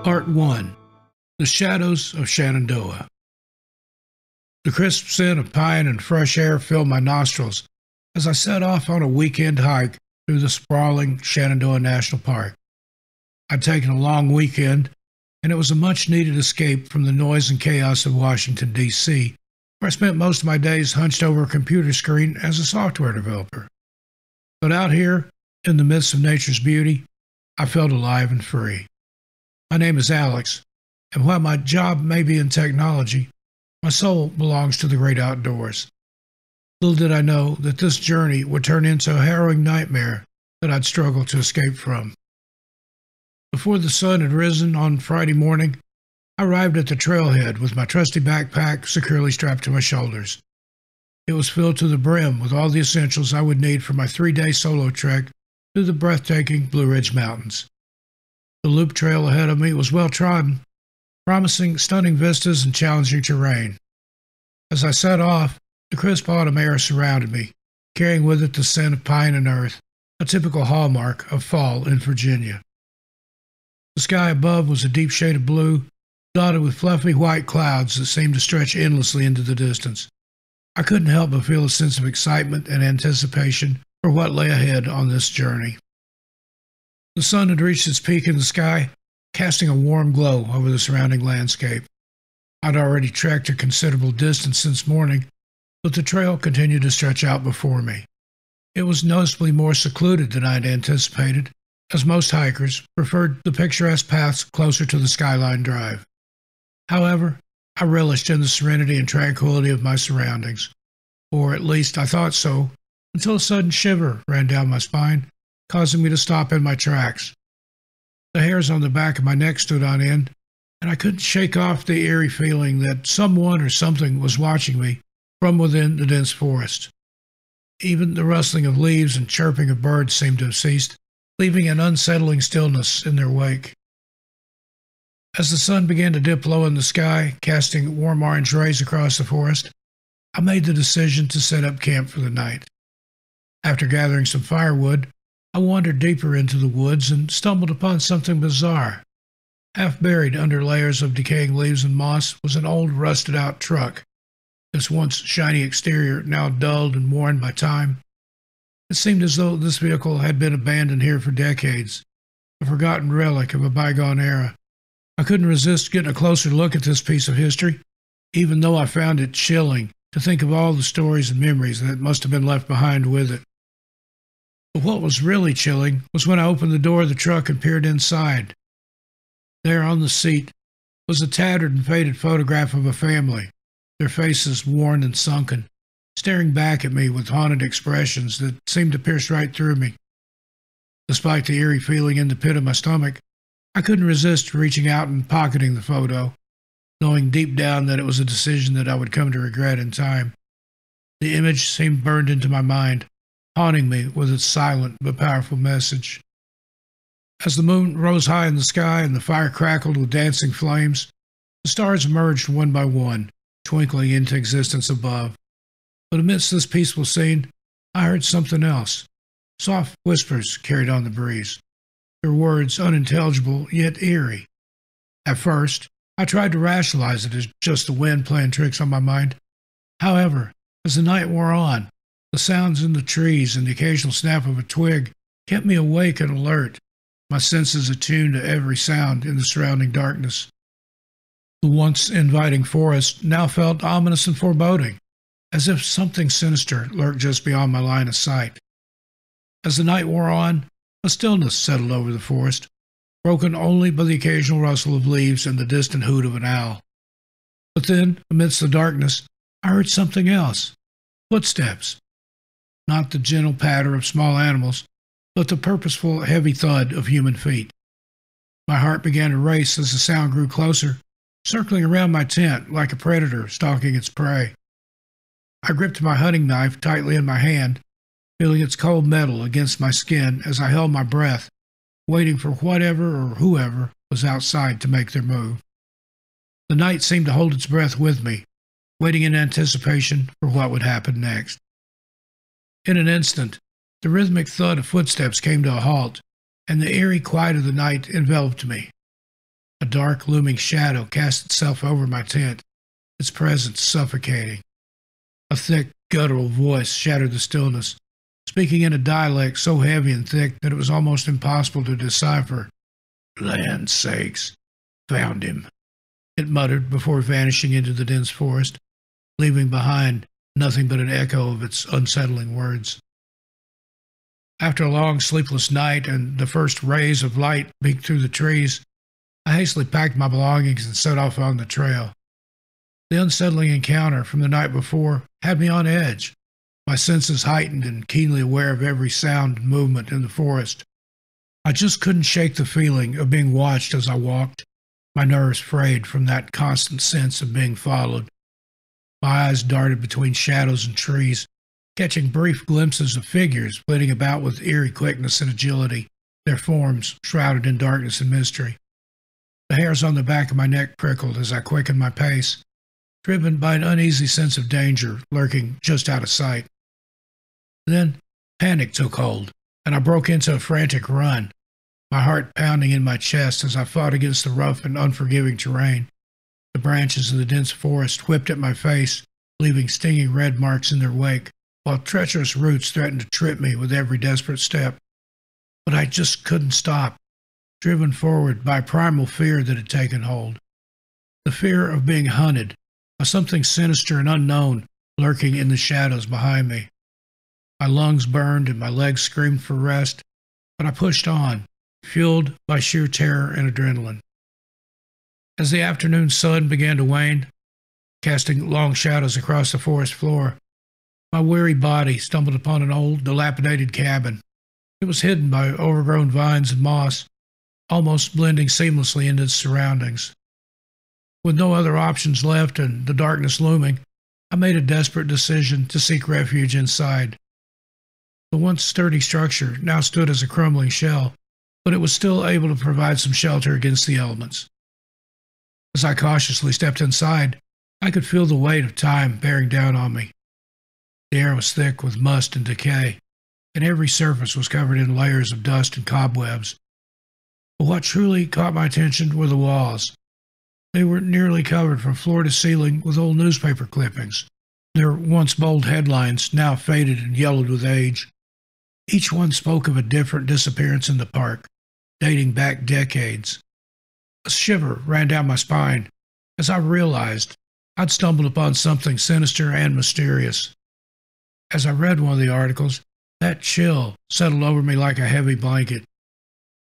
Part 1. The Shadows of Shenandoah. The crisp scent of pine and fresh air filled my nostrils as I set off on a weekend hike through the sprawling Shenandoah National Park. I'd taken a long weekend, and it was a much-needed escape from the noise and chaos of Washington, D.C., where I spent most of my days hunched over a computer screen as a software developer. But out here, in the midst of nature's beauty, I felt alive and free. My name is Alex, and while my job may be in technology, my soul belongs to the great outdoors. Little did I know that this journey would turn into a harrowing nightmare that I'd struggle to escape from. Before the sun had risen on Friday morning, I arrived at the trailhead with my trusty backpack securely strapped to my shoulders. It was filled to the brim with all the essentials I would need for my 3-day solo trek through the breathtaking Blue Ridge Mountains. The loop trail ahead of me was well trodden, promising stunning vistas and challenging terrain. As I set off, the crisp autumn air surrounded me, carrying with it the scent of pine and earth, a typical hallmark of fall in Virginia. The sky above was a deep shade of blue, dotted with fluffy white clouds that seemed to stretch endlessly into the distance. I couldn't help but feel a sense of excitement and anticipation for what lay ahead on this journey. The sun had reached its peak in the sky, casting a warm glow over the surrounding landscape. I'd already trekked a considerable distance since morning, but the trail continued to stretch out before me. It was noticeably more secluded than I had anticipated, as most hikers preferred the picturesque paths closer to the Skyline Drive. However, I relished in the serenity and tranquility of my surroundings, or at least I thought so, until a sudden shiver ran down my spine, causing me to stop in my tracks. The hairs on the back of my neck stood on end, and I couldn't shake off the eerie feeling that someone or something was watching me from within the dense forest. Even the rustling of leaves and chirping of birds seemed to have ceased, leaving an unsettling stillness in their wake. As the sun began to dip low in the sky, casting warm orange rays across the forest, I made the decision to set up camp for the night. After gathering some firewood, I wandered deeper into the woods and stumbled upon something bizarre. Half buried under layers of decaying leaves and moss was an old rusted-out truck, its once shiny exterior now dulled and worn by time. It seemed as though this vehicle had been abandoned here for decades, a forgotten relic of a bygone era. I couldn't resist getting a closer look at this piece of history, even though I found it chilling to think of all the stories and memories that must have been left behind with it. But what was really chilling was when I opened the door of the truck and peered inside. There on the seat was a tattered and faded photograph of a family, their faces worn and sunken, staring back at me with haunted expressions that seemed to pierce right through me. Despite the eerie feeling in the pit of my stomach, I couldn't resist reaching out and pocketing the photo, knowing deep down that it was a decision that I would come to regret in time. The image seemed burned into my mind, haunting me with its silent but powerful message. As the moon rose high in the sky and the fire crackled with dancing flames, the stars emerged one by one, twinkling into existence above. But amidst this peaceful scene, I heard something else. Soft whispers carried on the breeze, their words unintelligible yet eerie. At first, I tried to rationalize it as just the wind playing tricks on my mind. However, as the night wore on, the sounds in the trees and the occasional snap of a twig kept me awake and alert, my senses attuned to every sound in the surrounding darkness. The once inviting forest now felt ominous and foreboding, as if something sinister lurked just beyond my line of sight. As the night wore on, a stillness settled over the forest, broken only by the occasional rustle of leaves and the distant hoot of an owl. But then, amidst the darkness, I heard something else. Footsteps. Not the gentle patter of small animals, but the purposeful, heavy thud of human feet. My heart began to race as the sound grew closer, circling around my tent like a predator stalking its prey. I gripped my hunting knife tightly in my hand, feeling its cold metal against my skin as I held my breath, waiting for whatever or whoever was outside to make their move. The night seemed to hold its breath with me, waiting in anticipation for what would happen next. In an instant, the rhythmic thud of footsteps came to a halt, and the eerie quiet of the night enveloped me. A A dark, looming shadow cast itself over my tent, its presence suffocating. A thick, guttural voice shattered the stillness, speaking in a dialect so heavy and thick that it was almost impossible to decipher. "Land's sakes, found him," it muttered before vanishing into the dense forest, leaving behind nothing but an echo of its unsettling words. After a long, sleepless night and the first rays of light peeked through the trees, I hastily packed my belongings and set off on the trail. The unsettling encounter from the night before had me on edge, my senses heightened and keenly aware of every sound and movement in the forest. I just couldn't shake the feeling of being watched as I walked, my nerves frayed from that constant sense of being followed. My eyes darted between shadows and trees, catching brief glimpses of figures flitting about with eerie quickness and agility, their forms shrouded in darkness and mystery. The hairs on the back of my neck prickled as I quickened my pace, driven by an uneasy sense of danger lurking just out of sight. Then panic took hold, and I broke into a frantic run, my heart pounding in my chest as I fought against the rough and unforgiving terrain. The branches of the dense forest whipped at my face, leaving stinging red marks in their wake, while treacherous roots threatened to trip me with every desperate step. But I just couldn't stop, driven forward by a primal fear that had taken hold. The fear of being hunted, by something sinister and unknown lurking in the shadows behind me. My lungs burned and my legs screamed for rest, but I pushed on, fueled by sheer terror and adrenaline. As the afternoon sun began to wane, casting long shadows across the forest floor, my weary body stumbled upon an old, dilapidated cabin. It was hidden by overgrown vines and moss, almost blending seamlessly into its surroundings. With no other options left and the darkness looming, I made a desperate decision to seek refuge inside. The once sturdy structure now stood as a crumbling shell, but it was still able to provide some shelter against the elements. As I cautiously stepped inside, I could feel the weight of time bearing down on me. The air was thick with must and decay, and every surface was covered in layers of dust and cobwebs. But what truly caught my attention were the walls. They were nearly covered from floor to ceiling with old newspaper clippings, their once bold headlines now faded and yellowed with age. Each one spoke of a different disappearance in the park, dating back decades. A shiver ran down my spine as I realized I'd stumbled upon something sinister and mysterious. As I read one of the articles, that chill settled over me like a heavy blanket.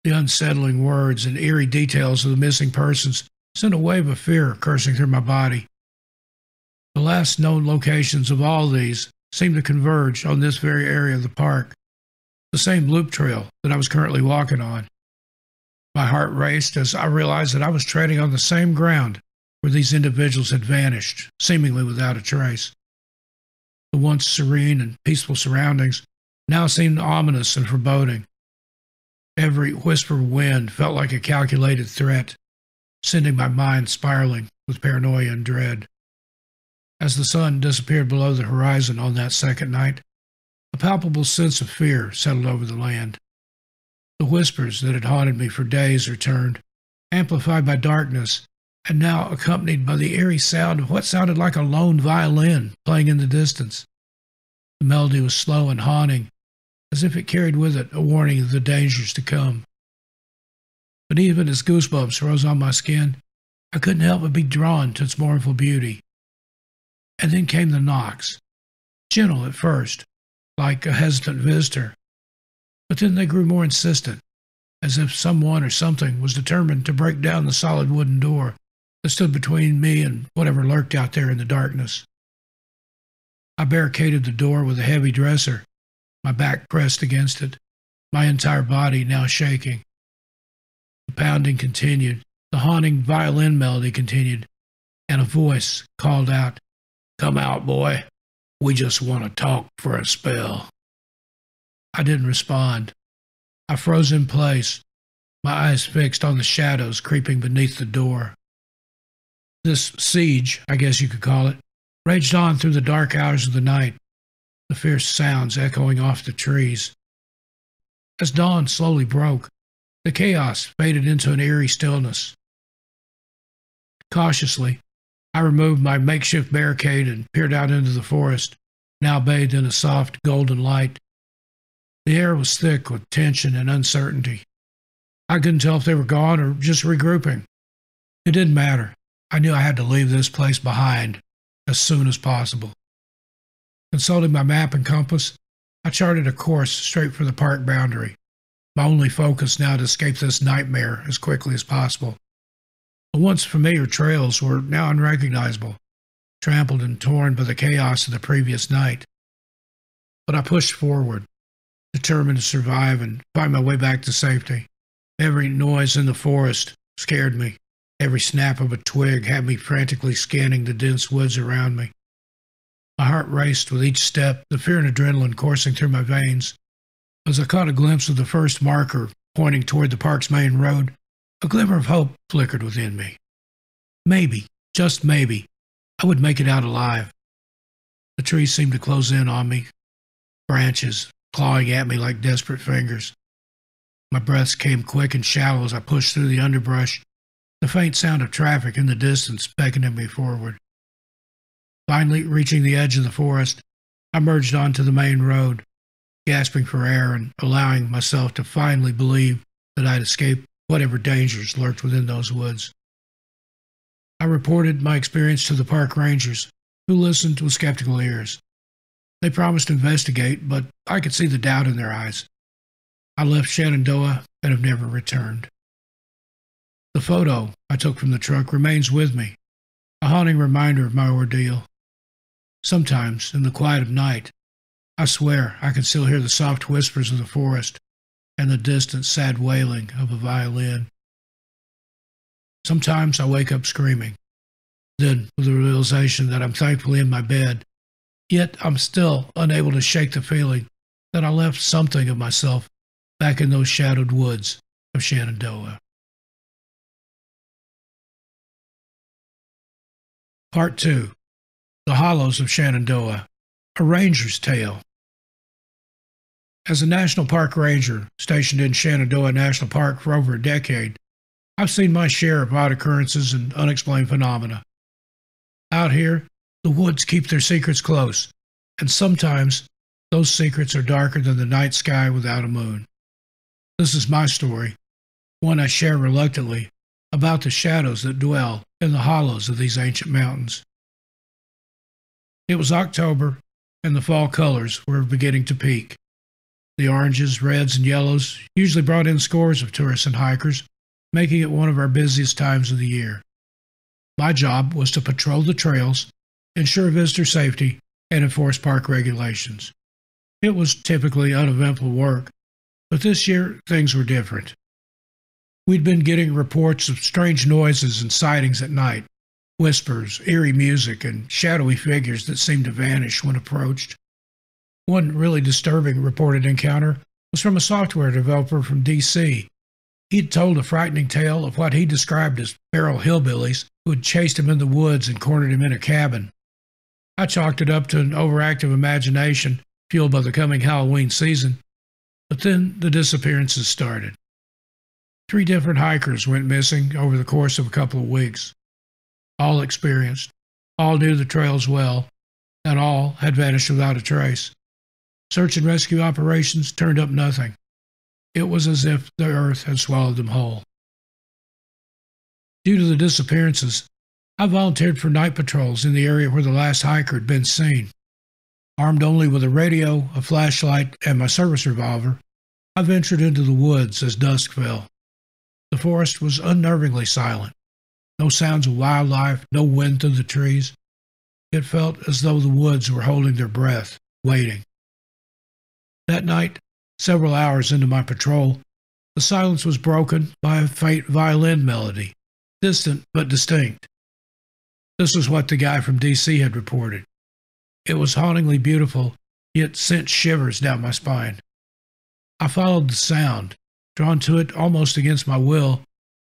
The unsettling words and eerie details of the missing persons sent a wave of fear coursing through my body. The last known locations of all these seemed to converge on this very area of the park, the same loop trail that I was currently walking on. My heart raced as I realized that I was treading on the same ground where these individuals had vanished, seemingly without a trace. The once serene and peaceful surroundings now seemed ominous and foreboding. Every whisper of wind felt like a calculated threat, sending my mind spiraling with paranoia and dread. As the sun disappeared below the horizon on that second night, a palpable sense of fear settled over the land. The whispers that had haunted me for days returned, amplified by darkness, and now accompanied by the eerie sound of what sounded like a lone violin playing in the distance. The melody was slow and haunting, as if it carried with it a warning of the dangers to come. But even as goosebumps rose on my skin, I couldn't help but be drawn to its mournful beauty. And then came the knocks, gentle at first, like a hesitant visitor. But then they grew more insistent, as if someone or something was determined to break down the solid wooden door that stood between me and whatever lurked out there in the darkness. I barricaded the door with a heavy dresser, my back pressed against it, my entire body now shaking. The pounding continued, the haunting violin melody continued, and a voice called out, "Come out, boy. We just want to talk for a spell." I didn't respond. I froze in place, my eyes fixed on the shadows creeping beneath the door. This siege, I guess you could call it, raged on through the dark hours of the night, the fierce sounds echoing off the trees. As dawn slowly broke, the chaos faded into an eerie stillness. Cautiously, I removed my makeshift barricade and peered out into the forest, now bathed in a soft golden light. The air was thick with tension and uncertainty. I couldn't tell if they were gone or just regrouping. It didn't matter. I knew I had to leave this place behind as soon as possible. Consulting my map and compass, I charted a course straight for the park boundary, my only focus now to escape this nightmare as quickly as possible. The once familiar trails were now unrecognizable, trampled and torn by the chaos of the previous night. But I pushed forward, determined to survive and find my way back to safety. Every noise in the forest scared me. Every snap of a twig had me frantically scanning the dense woods around me. My heart raced with each step, the fear and adrenaline coursing through my veins. As I caught a glimpse of the first marker pointing toward the park's main road, a glimmer of hope flickered within me. Maybe, just maybe, I would make it out alive. The trees seemed to close in on me, branches clawing at me like desperate fingers. My breaths came quick and shallow as I pushed through the underbrush, the faint sound of traffic in the distance beckoning me forward. Finally, reaching the edge of the forest, I merged onto the main road, gasping for air and allowing myself to finally believe that I'd escaped whatever dangers lurked within those woods. I reported my experience to the park rangers, who listened with skeptical ears. They promised to investigate, but I could see the doubt in their eyes. I left Shenandoah and have never returned. The photo I took from the truck remains with me, a haunting reminder of my ordeal. Sometimes, in the quiet of night, I swear I can still hear the soft whispers of the forest and the distant, sad wailing of a violin. Sometimes I wake up screaming, then with the realization that I'm thankfully in my bed, yet I'm still unable to shake the feeling that I left something of myself back in those shadowed woods of Shenandoah. Part 2. The Hollows of Shenandoah, a Ranger's Tale. As a National Park Ranger stationed in Shenandoah National Park for over a decade, I've seen my share of odd occurrences and unexplained phenomena. Out here, the woods keep their secrets close, and sometimes those secrets are darker than the night sky without a moon. This is my story, one I share reluctantly, about the shadows that dwell in the hollows of these ancient mountains. It was October, and the fall colors were beginning to peak. The oranges, reds, and yellows usually brought in scores of tourists and hikers, making it one of our busiest times of the year. My job was to patrol the trails, ensure visitor safety, and enforce park regulations. It was typically uneventful work, but this year things were different. We'd been getting reports of strange noises and sightings at night, whispers, eerie music, and shadowy figures that seemed to vanish when approached. One really disturbing reported encounter was from a software developer from D.C. He'd told a frightening tale of what he described as feral hillbillies who had chased him in the woods and cornered him in a cabin. I chalked it up to an overactive imagination fueled by the coming Halloween season, but then the disappearances started. 3 different hikers went missing over the course of a couple of weeks. All experienced, all knew the trails well, and all had vanished without a trace. Search and rescue operations turned up nothing. It was as if the earth had swallowed them whole. Due to the disappearances, I volunteered for night patrols in the area where the last hiker had been seen. Armed only with a radio, a flashlight, and my service revolver, I ventured into the woods as dusk fell. The forest was unnervingly silent. No sounds of wildlife, no wind through the trees. It felt as though the woods were holding their breath, waiting. That night, several hours into my patrol, the silence was broken by a faint violin melody, distant but distinct. This was what the guy from D.C. had reported. It was hauntingly beautiful, yet sent shivers down my spine. I followed the sound, drawn to it almost against my will,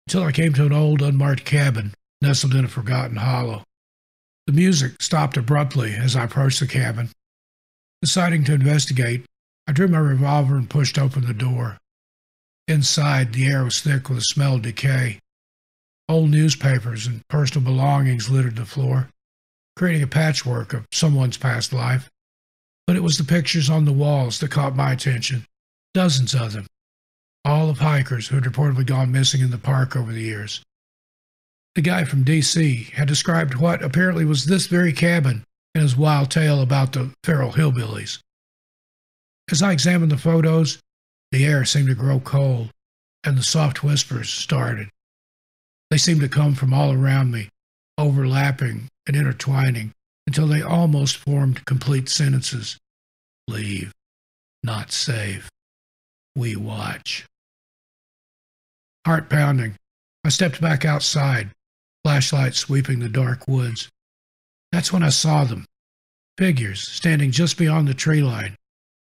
until I came to an old unmarked cabin nestled in a forgotten hollow. The music stopped abruptly as I approached the cabin. Deciding to investigate, I drew my revolver and pushed open the door. Inside, the air was thick with the smell of decay. Old newspapers and personal belongings littered the floor, creating a patchwork of someone's past life. But it was the pictures on the walls that caught my attention, dozens of them, all of hikers who had reportedly gone missing in the park over the years. The guy from D.C. had described what apparently was this very cabin in his wild tale about the feral hillbillies. As I examined the photos, the air seemed to grow cold, and the soft whispers started. They seemed to come from all around me, overlapping and intertwining until they almost formed complete sentences. Leave. Not safe. We watch. Heart pounding, I stepped back outside, flashlight sweeping the dark woods. That's when I saw them. Figures standing just beyond the tree line,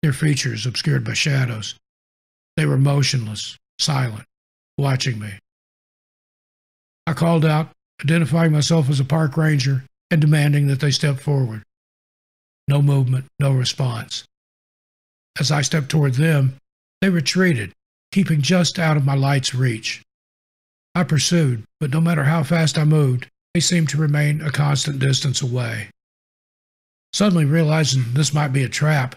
their features obscured by shadows. They were motionless, silent, watching me. I called out, identifying myself as a park ranger and demanding that they step forward. No movement, no response. As I stepped toward them, they retreated, keeping just out of my light's reach. I pursued, but no matter how fast I moved, they seemed to remain a constant distance away. Suddenly realizing this might be a trap,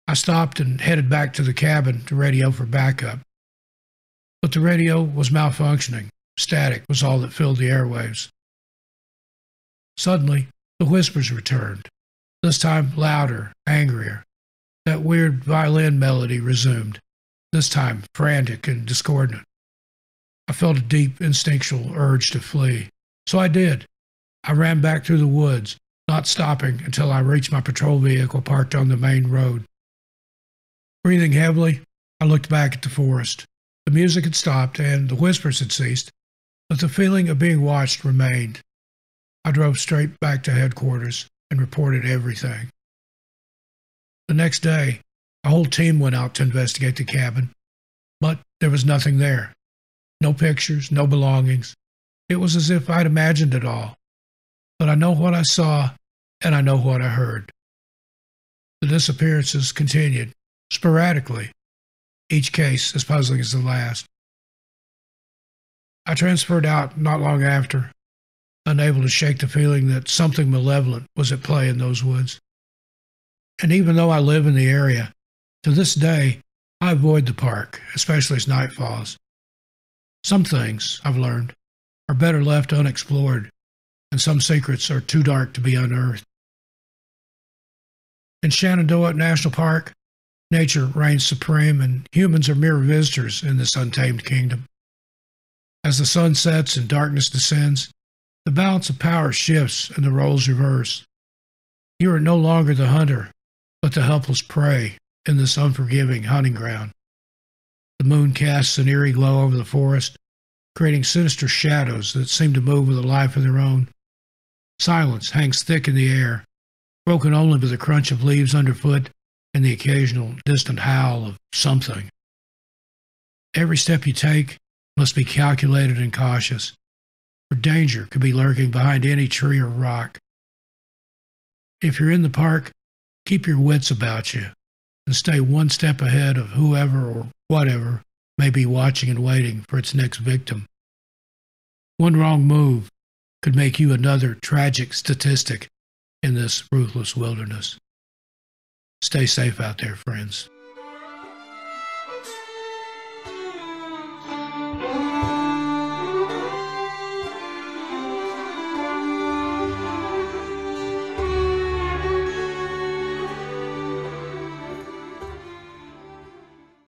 I stopped and headed back to the cabin to radio for backup. But the radio was malfunctioning. Static was all that filled the airwaves. Suddenly, the whispers returned, this time louder, angrier. That weird violin melody resumed, this time frantic and discordant. I felt a deep instinctual urge to flee, so I did. I ran back through the woods, not stopping until I reached my patrol vehicle parked on the main road. Breathing heavily, I looked back at the forest. The music had stopped and the whispers had ceased, but the feeling of being watched remained. I drove straight back to headquarters and reported everything. The next day, a whole team went out to investigate the cabin, but there was nothing there. No pictures, no belongings. It was as if I'd imagined it all. But I know what I saw, and I know what I heard. The disappearances continued, sporadically, each case as puzzling as the last. I transferred out not long after, unable to shake the feeling that something malevolent was at play in those woods. And even though I live in the area, to this day, I avoid the park, especially as night falls. Some things, I've learned, are better left unexplored, and some secrets are too dark to be unearthed. In Shenandoah National Park, nature reigns supreme, and humans are mere visitors in this untamed kingdom. As the sun sets and darkness descends, the balance of power shifts and the roles reverse. You are no longer the hunter, but the helpless prey in this unforgiving hunting ground. The moon casts an eerie glow over the forest, creating sinister shadows that seem to move with a life of their own. Silence hangs thick in the air, broken only by the crunch of leaves underfoot and the occasional distant howl of something. Every step you take must be calculated and cautious, for danger could be lurking behind any tree or rock. If you're in the park, keep your wits about you and stay one step ahead of whoever or whatever may be watching and waiting for its next victim. One wrong move could make you another tragic statistic in this ruthless wilderness. Stay safe out there, friends.